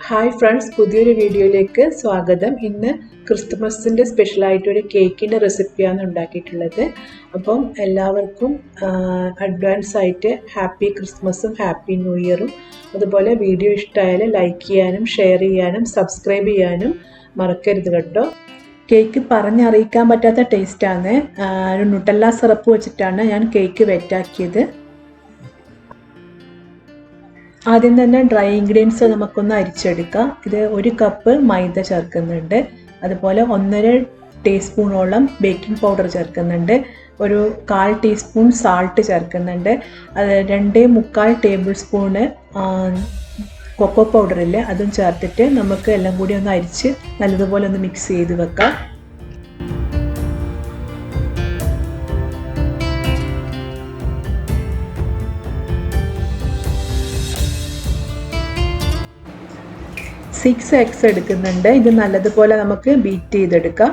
Hi friends, പുതിയൊരു വീഡിയോയിലേക്ക് സ്വാഗതം. ഇന്ന് ക്രിസ്തുമസിൻ്റെ സ്പെഷ്യലായിട്ടൊരു കേക്കിൻ്റെ റെസിപ്പിയാണ് ഉണ്ടാക്കിയിട്ടുള്ളത്. അപ്പം എല്ലാവർക്കും അഡ്വാൻസ് ആയിട്ട് ഹാപ്പി ക്രിസ്മസും ഹാപ്പി ന്യൂ ഇയറും. അതുപോലെ വീഡിയോ ഇഷ്ടമായാൽ ലൈക്ക് ചെയ്യാനും ഷെയർ ചെയ്യാനും സബ്സ്ക്രൈബ് ചെയ്യാനും മറക്കരുത് കേട്ടോ. കേക്ക് പറഞ്ഞറിയിക്കാൻ പറ്റാത്ത ടേസ്റ്റാണ്. ഒരു ന്യൂട്ടല്ല സിറപ്പ് വെച്ചിട്ടാണ് ഞാൻ കേക്ക് വെറ്റാക്കിയത്. ആദ്യം തന്നെ ഡ്രൈ ഇൻഗ്രീഡിയൻസ് നമുക്കൊന്ന് അരിച്ചെടുക്കാം. ഇത് 1 കപ്പ് മൈദ ചേർക്കുന്നുണ്ട്, അതുപോലെ 1.5 ടീസ്പൂണോളം ബേക്കിംഗ് പൗഡർ ചേർക്കുന്നുണ്ട്, ഒരു 1/4 ടീസ്പൂൺ സാൾട്ട് ചേർക്കുന്നുണ്ട്, അത് 2.25 ടേബിൾ സ്പൂണ് കൊക്കോ പൗഡറില്ലേ അതും ചേർത്തിട്ട് നമുക്ക് എല്ലാം കൂടി ഒന്ന് അരിച്ച് നല്ലതുപോലെ ഒന്ന് മിക്സ് ചെയ്ത് വെക്കാം. സിക്സ് എഗ്സ് എടുക്കുന്നുണ്ട്. ഇത് നല്ലതുപോലെ നമുക്ക് ബീറ്റ് ചെയ്തെടുക്കാം.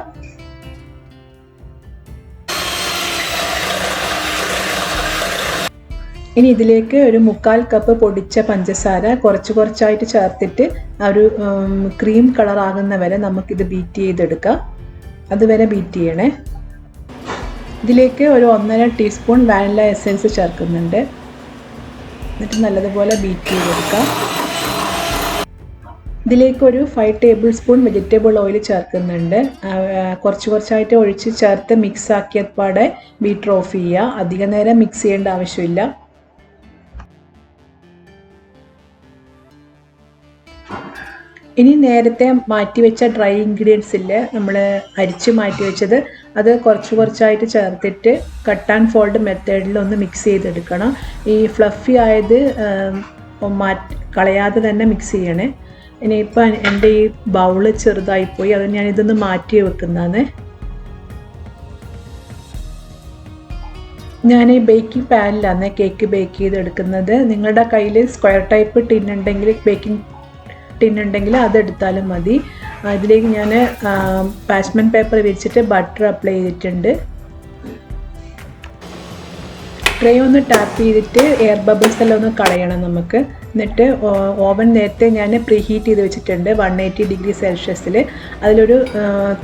ഇനി ഇതിലേക്ക് ഒരു 1/4 കപ്പ് പൊടിച്ച പഞ്ചസാര കുറച്ചായിട്ട് ചേർത്തിട്ട് ഒരു ക്രീം കളർ ആകുന്ന വരെ നമുക്കിത് ബീറ്റ് ചെയ്തെടുക്കാം. അതുവരെ ബീറ്റ് ചെയ്യണേ. ഇതിലേക്ക് ഒരു 1.5 ടീസ്പൂൺ വാനില എസൻസ് ചേർക്കുന്നുണ്ട്. എന്നിട്ട് നല്ലതുപോലെ ബീറ്റ് ചെയ്തെടുക്കാം. ഇതിലേക്ക് ഒരു 5 ടേബിൾ സ്പൂൺ വെജിറ്റബിൾ ഓയിൽ ചേർക്കുന്നുണ്ട്. കുറച്ചായിട്ട് ഒഴിച്ച് ചേർത്ത് മിക്സ് ആക്കിയപാടെ ബീറ്റർ ഓഫ് ചെയ്യുക. അധിക നേരം മിക്സ് ചെയ്യേണ്ട ആവശ്യമില്ല. ഇനി നേരത്തെ മാറ്റി വെച്ച ഡ്രൈ ഇൻഗ്രീഡിയൻസ് ഇല്ലേ, നമ്മൾ അരിച്ച് മാറ്റി വെച്ചത്, അത് കുറച്ചായിട്ട് ചേർത്തിട്ട് കട്ട് ആൻഡ് ഫോൾഡ് മെത്തേഡിൽ ഒന്ന് മിക്സ് ചെയ്തെടുക്കണം. ഈ ഫ്ലഫി ആയത് കളയാതെ തന്നെ മിക്സ് ചെയ്യണേ. ഇനിയിപ്പോൾ എൻ്റെ ഈ ബൗള് ചെറുതായിപ്പോയി, അത് ഞാനിതൊന്ന് മാറ്റി വെക്കുന്നതാണ്. ഞാൻ ഈ ബേക്കിംഗ് പാനിലാണ് കേക്ക് ബേക്ക് ചെയ്തെടുക്കുന്നത്. നിങ്ങളുടെ കയ്യിൽ സ്ക്വയർ ടൈപ്പ് ടിൻ ഉണ്ടെങ്കിൽ, ബേക്കിംഗ് ടിൻ ഉണ്ടെങ്കിൽ അതെടുത്താലും മതി. ഇതിലേക്ക് ഞാൻ പാച്ച്മെൻറ്റ് പേപ്പർ വിരിച്ചിട്ട് ബട്ടർ അപ്ലൈ ചെയ്തിട്ടുണ്ട്. ട്രേ ഒന്ന് ടാപ്പ് ചെയ്തിട്ട് എയർ ബബിൾസ് എല്ലാം ഒന്ന് കളയണം നമുക്ക്. എന്നിട്ട് ഓവൻ നേരത്തെ ഞാൻ പ്രീ ഹീറ്റ് ചെയ്ത് വെച്ചിട്ടുണ്ട് 180 ഡിഗ്രി സെൽഷ്യസിൽ. അതിലൊരു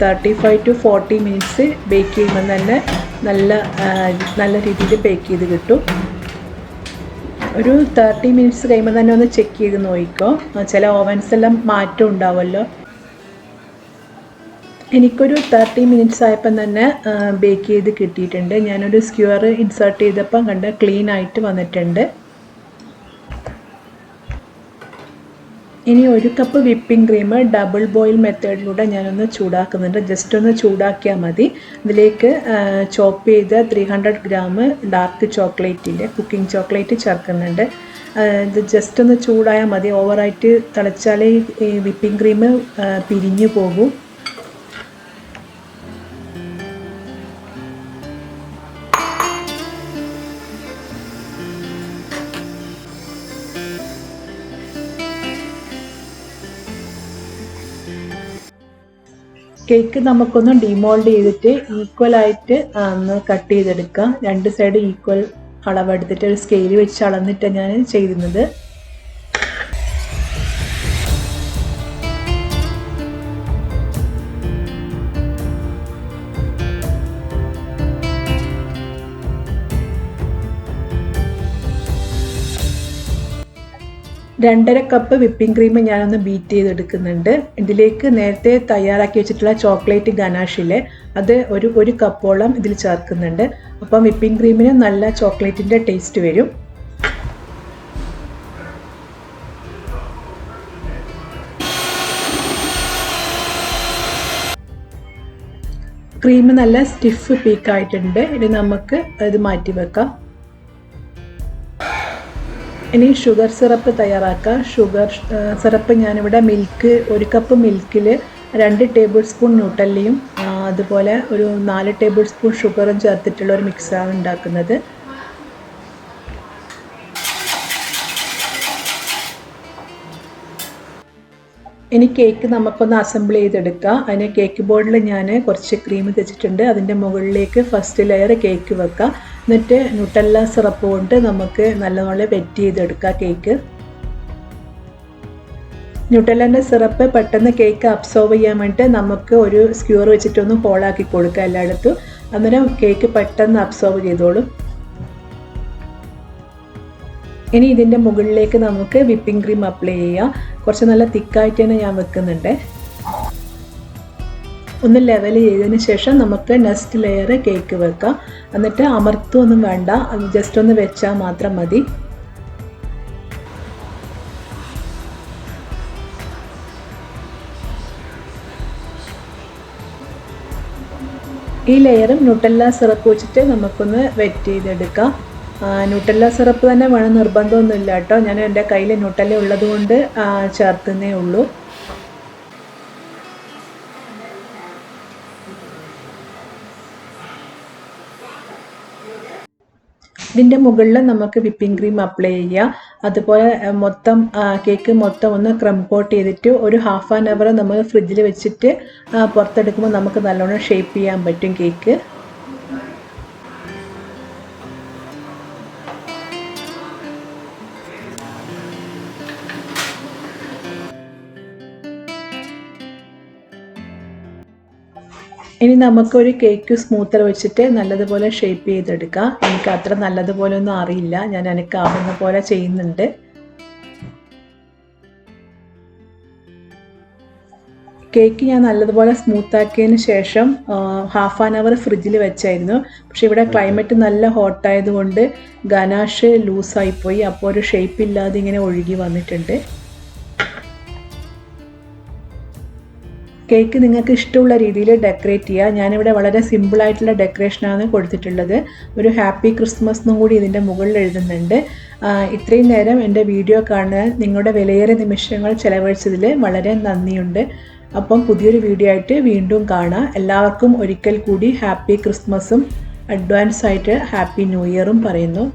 35 to 40 മിനിറ്റ്സ് ബേക്ക് ചെയ്യുമ്പോൾ തന്നെ നല്ല രീതിയിൽ ബേക്ക് ചെയ്ത് കിട്ടും. ഒരു 30 മിനിറ്റ്സ് കഴിയുമ്പോൾ തന്നെ ഒന്ന് ചെക്ക് ചെയ്ത് നോക്കിക്കോ. ചില ഓവൻസ് എല്ലാം മാറ്റം ഉണ്ടാവുമല്ലോ. എനിക്കൊരു 30 മിനിറ്റ്സ് ആയപ്പം തന്നെ ബേക്ക് ചെയ്ത് കിട്ടിയിട്ടുണ്ട്. ഞാനൊരു സ്ക്യൂർ ഇൻസേർട്ട് ചെയ്തപ്പം ക്ലീൻ ആയിട്ട് വന്നിട്ടുണ്ട്. ഇനി 1 cup whipping cream double boil മെത്തേഡിലൂടെ ഞാനൊന്ന് ചൂടാക്കുന്നുണ്ട്. ജസ്റ്റ് ഒന്ന് ചൂടാക്കിയാൽ മതി. ഇതിലേക്ക് ചോപ്പ് ചെയ്ത 300 ഗ്രാം ഡാർക്ക് ചോക്ലേറ്റിൻ്റെ കുക്കിംഗ് ചോക്ലേറ്റ് ചേർക്കുന്നുണ്ട്. ഇത് ജസ്റ്റ് ഒന്ന് ചൂടായാൽ മതി. ഓവറായിട്ട് തിളച്ചാൽ ഈ വിപ്പിംഗ് ക്രീം പിരിഞ്ഞു പോകും. കേക്ക് നമുക്കൊന്ന് ഡിമോൾഡ് ചെയ്തിട്ട് ഈക്വലായിട്ട് ഒന്ന് കട്ട് ചെയ്തെടുക്കാം. 2 സൈഡ് ഈക്വൽ അളവെടുത്തിട്ട് ഒരു സ്കെയിൽ വെച്ച് അളന്നിട്ടാണ് ഞാൻ ചെയ്യുന്നത്. രണ്ടര കപ്പ് വിപ്പിംഗ് ക്രീം ഞാനൊന്ന് ബീറ്റ് ചെയ്തെടുക്കുന്നുണ്ട്. ഇതിലേക്ക് നേരത്തെ തയ്യാറാക്കി വെച്ചിട്ടുള്ള ചോക്ലേറ്റ് ഗനാഷില്ലേ, അത് ഒരു കപ്പോളം ഇതിൽ ചേർക്കുന്നുണ്ട്. അപ്പം വിപ്പിംഗ് ക്രീമിന് നല്ല ചോക്ലേറ്റിൻ്റെ ടേസ്റ്റ് വരും. ക്രീം നല്ല സ്റ്റിഫ് പീക്കായിട്ടുണ്ട്. ഇനി നമുക്ക് ഇത് മാറ്റി വെക്കാം. ഇനി ഷുഗർ സിറപ്പ് തയ്യാറാക്കാം. ഷുഗർ സിറപ്പ് ഞാനിവിടെ 1 കപ്പ് മിൽക്കിൽ 2 ടേബിൾ സ്പൂൺ ന്യൂട്ടല്ലയും അതുപോലെ ഒരു 4 ടേബിൾ സ്പൂൺ ഷുഗറും ചേർത്തിട്ടുള്ള ഒരു മിക്സാണ് ഉണ്ടാക്കുന്നത്. ഇനി കേക്ക് നമുക്കൊന്ന് അസംബിൾ ചെയ്തെടുക്കാം. അതിന് കേക്ക് ബോർഡിൽ ഞാൻ കുറച്ച് ക്രീം തേച്ചിട്ടുണ്ട്. അതിൻ്റെ മുകളിലേക്ക് ഫസ്റ്റ് ലെയർ കേക്ക് വെക്കാം. എന്നിട്ട് ന്യൂട്ടല്ല സിറപ്പ് കൊണ്ട് നമുക്ക് നല്ലപോലെ വെറ്റ് ചെയ്തെടുക്കാം കേക്ക്. ന്യൂട്ടെല്ലൻ്റെ സിറപ്പ് പെട്ടെന്ന് കേക്ക് അബ്സോർവ് ചെയ്യാൻ വേണ്ടിയിട്ട് നമുക്ക് ഒരു സ്ക്യൂർ വെച്ചിട്ടൊന്ന് ഹോളാക്കി കൊടുക്കുക എല്ലായിടത്തും. അന്നേരം കേക്ക് പെട്ടെന്ന് അബ്സോർവ് ചെയ്തോളും. ഇനി ഇതിൻ്റെ മുകളിലേക്ക് നമുക്ക് വിപ്പിംഗ് ക്രീം അപ്ലൈ ചെയ്യാം. കുറച്ച് നല്ല തിക്കായിട്ട് തന്നെ ഞാൻ വെക്കുന്നുണ്ട്. ഒന്ന് ലെവൽ ചെയ്തതിന് ശേഷം നമുക്ക് നെക്സ്റ്റ് ലെയർ കേക്ക് വെക്കാം. എന്നിട്ട് അമർത്തൊന്നും വേണ്ട, അത് ജസ്റ്റ് ഒന്ന് വെച്ചാൽ മാത്രം മതി. ഈ ലെയറും ന്യൂട്ടെല്ല സിറപ്പ് വെച്ചിട്ട് നമുക്കൊന്ന് വെറ്റ് ചെയ്തെടുക്കാം. ന്യൂട്ടെല്ല സിറപ്പ് തന്നെ വേണം നിർബന്ധമൊന്നുമില്ല കേട്ടോ. ഞാൻ എൻ്റെ കയ്യിൽ ന്യൂട്ടെല്ല ഉള്ളത് കൊണ്ട് ചേർക്കുന്നേ ഉള്ളൂ. ഇതിൻ്റെ മുകളിൽ നമുക്ക് വിപ്പിംഗ് ക്രീം അപ്ലൈ ചെയ്യാം. അതുപോലെ മൊത്തം കേക്ക് മൊത്തം ഒന്ന് ക്രം കോട്ട് ചെയ്തിട്ട് ഒരു ഹാഫ് ആൻ അവർ നമ്മൾ ഫ്രിഡ്ജിൽ വെച്ചിട്ട് പുറത്തെടുക്കുമ്പോൾ നമുക്ക് നല്ലോണം ഷേപ്പ് ചെയ്യാൻ പറ്റും കേക്ക്. ഇനി നമുക്കൊരു കേക്ക് സ്മൂത്തർ വെച്ചിട്ട് നല്ലതുപോലെ ഷേപ്പ് ചെയ്തെടുക്കാം. എനിക്ക് അത്ര നല്ലതുപോലെ ഒന്നും അറിയില്ല, ഞാൻ എനിക്കാവുന്ന പോലെ ചെയ്യുന്നുണ്ട്. കേക്ക് ഞാൻ നല്ലതുപോലെ സ്മൂത്താക്കിയതിന് ശേഷം ഹാഫ് ആൻ അവർ ഫ്രിഡ്ജിൽ വെച്ചായിരുന്നു. പക്ഷെ ഇവിടെ ക്ലൈമറ്റ് നല്ല ഹോട്ടായതുകൊണ്ട് ഗനാഷ് ലൂസായിപ്പോയി. അപ്പോൾ ഒരു ഷേപ്പ് ഇല്ലാതെ ഇങ്ങനെ ഒഴുകി വന്നിട്ടുണ്ട്. കേക്ക് നിങ്ങൾക്ക് ഇഷ്ടമുള്ള രീതിയിൽ ഡെക്കറേറ്റ് ചെയ്യുക. ഞാനിവിടെ വളരെ സിമ്പിളായിട്ടുള്ള ഡെക്കറേഷനാണ് കൊടുത്തിട്ടുള്ളത്. ഒരു ഹാപ്പി ക്രിസ്മസ് എന്നും കൂടി ഇതിൻ്റെ മുകളിൽ എഴുതുന്നുണ്ട്. ഇത്രയും നേരം എൻ്റെ വീഡിയോ കാണാൻ നിങ്ങളുടെ വിലയേറിയ നിമിഷങ്ങൾ ചെലവഴിച്ചതിൽ വളരെ നന്ദിയുണ്ട്. അപ്പം പുതിയൊരു വീഡിയോ ആയിട്ട് വീണ്ടും കാണാം. എല്ലാവർക്കും ഒരിക്കൽ കൂടി ഹാപ്പി ക്രിസ്മസും അഡ്വാൻസ് ആയിട്ട് ഹാപ്പി ന്യൂ ഇയറും പറയുന്നു.